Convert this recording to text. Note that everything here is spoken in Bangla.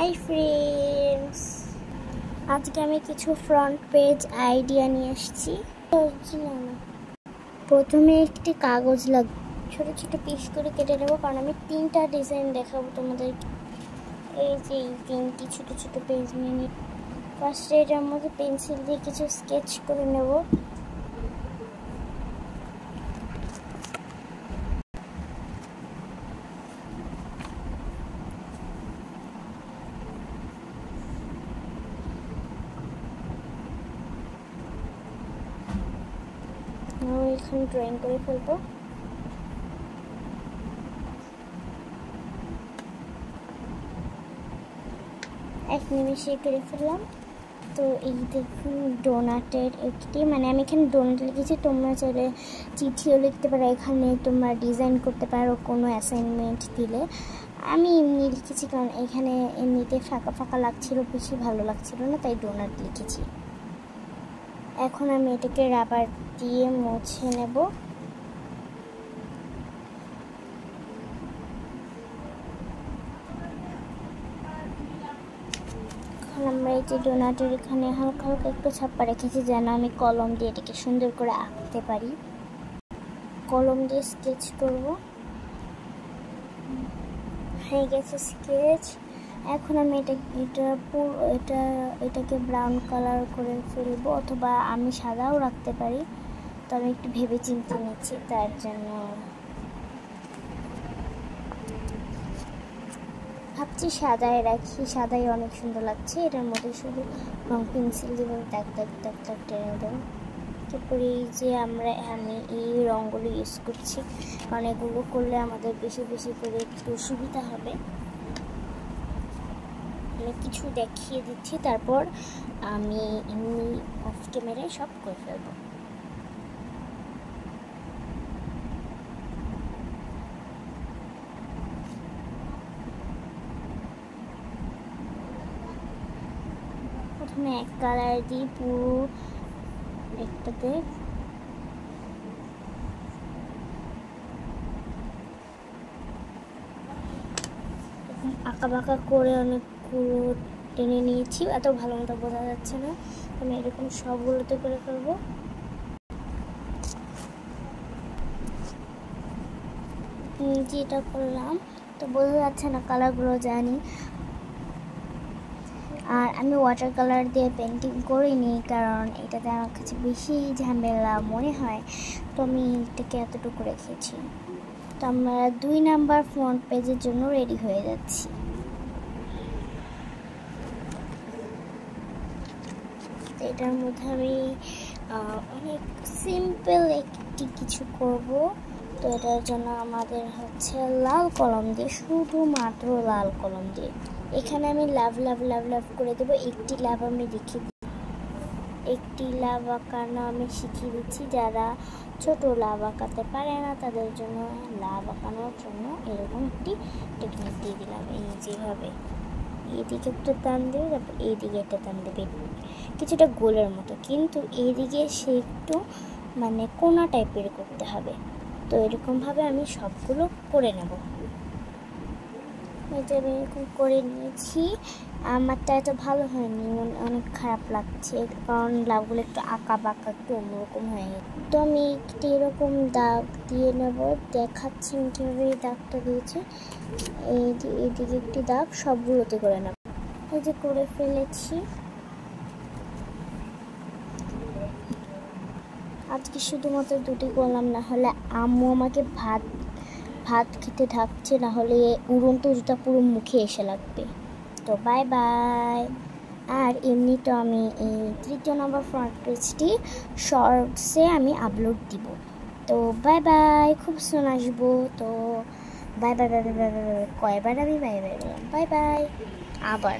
হাই ফ্রেন্ডস, আজকে আমি কিছু ফ্রন্ট পেজ আইডিয়া নিয়ে এসেছি। প্রথমে একটি কাগজ লাগবে, ছোট ছোট পিস করে কেটে নেবো, কারণ আমি 3টা ডিজাইন দেখাবো তোমাদের। এই যে এই 3টি ছোট ছোট পেজ নিয়ে নিই। ফার্স্টে এটার মধ্যে পেন্সিল দিয়ে কিছু স্কেচ করে নেব। এখানে ড্রয়িং করে ফেলবো। এক নিমেষে করে ফেললাম। তো এই দেখুন ডোনাটের একটি, মানে আমি এখানে ডোনাট লিখেছি, তোমরা চাইলে চিঠিও লিখতে পারো, এখানে তোমরা ডিজাইন করতে পারো কোনো অ্যাসাইনমেন্ট দিলে। আমি এমনি লিখেছি কারণ এখানে এমনিতে ফাঁকা ফাঁকা লাগছিল, বেশি ভালো লাগছিল না, তাই ডোনাট লিখেছি। এখন আমি এটাকে রাবার দিয়ে মুছে নেব। আমরা এই যে ডোনাটের এখানে হালকা হালকা একটু ছাপ্পা রেখেছি, যেন আমি কলম দিয়ে এটাকে সুন্দর করে আঁকতে পারি। কলম দিয়ে স্কেচ করব। হয়ে গেছে স্কেচ। এখন আমি এটাকে ব্রাউন কালার করে ফেলবো, অথবা আমি সাদাও রাখতে পারি। তো আমি একটু ভেবে চিন্তে নিচ্ছি, তার জন্য ভাবছি সাদায় রাখি। সাদাই অনেক সুন্দর লাগছে। এটার মধ্যে শুধু রং পেন্সিল দিয়ে দাগ দাগ দাগ দাগ টেনে দেবো। তারপরে এই যে আমি এই রঙগুলো ইউজ করছি, কারণ এগুলো করলে আমাদের বেশি বেশি করে একটু সুবিধা হবে। আমি কিছু দেখিয়ে দিচ্ছি, তারপর আমি এমনি অফ ক্যামেরায় সব করে ফেলবো। প্রথমে এক কালার দিই পুরো একটাতে। আঁকা বাঁকা করে অনেকগুলো টেনে নিয়েছি, এত ভালো মতো বোঝা যাচ্ছে না। আমি এরকম সবগুলোতে করে ফেলবো। যেটা করলাম তো বোঝা যাচ্ছে না, কালারগুলো জানি। আর আমি ওয়াটার কালার দিয়ে পেন্টিং করিনি, কারণ এটাতে আমার কাছে বেশি ঝামেলা মনে হয়, তো আমি এটাকে এতটুকু রেখেছি। তো আমরা 2 নাম্বার ফ্রন্ট পেজের জন্য রেডি হয়ে যাচ্ছি। এটার মধ্যে আমি অনেক সিম্পল একটি কিছু করব। তো এটার জন্য আমাদের হচ্ছে লাল কলম দিয়ে, শুধুমাত্র লাল কলম দিয়ে এখানে আমি লাভ লাভ লাভ লাভ করে দেবো। একটি লাভ আমি দেখিয়ে দিই, একটি লাভ আঁকানো আমি শিখিয়ে দিচ্ছি। যারা ছোট লাভ আঁকাতে পারে না তাদের জন্য লাভ আঁকানোর জন্য এরকম একটি টেকনিক দিয়ে দিলাম। এই যেভাবে এইদিকে একটা টান দেবে, তারপর এইদিকে একটা টান দেবে, কিছুটা গোলের মতো, কিন্তু এইদিকে সে একটু মানে কোনা টাইপের করতে হবে। তো এরকমভাবে আমি সবগুলো করে নেব। এটা আমি এরকম করে নিয়েছি। আমারটা এত ভালো হয়নি, অনেক খারাপ লাগছে, কারণ লাভগুলো একটু আঁকা বাঁকা, একটু অন্যরকম হয়ে গেছে। তো আমি একটি এরকম দাগ দিয়ে নেব, দেখাচ্ছি আমি কীভাবে এই দাগটা দিয়েছি। এইদিকে একটি দাগ সবগুলোতে করে নেব। এই যে করে ফেলেছি। আজকে শুধুমাত্র 2টি করলাম, না হলে আম্মু আমাকে ভাত খেতে ঢাকছে, না হলে উড়ন্ত জুতা পুরো মুখে এসে লাগবে। তো বাই বাই। আর এমনি তো আমি এই 3য় নম্বর ফ্রন্ট পেজটি শর্টসে আমি আপলোড দিব। তো বাই বাই, খুব সুন আসবো। তো bye bye bye bye bye. কয়বার আমি বাই বাই বললাম, বাই বাই আবার।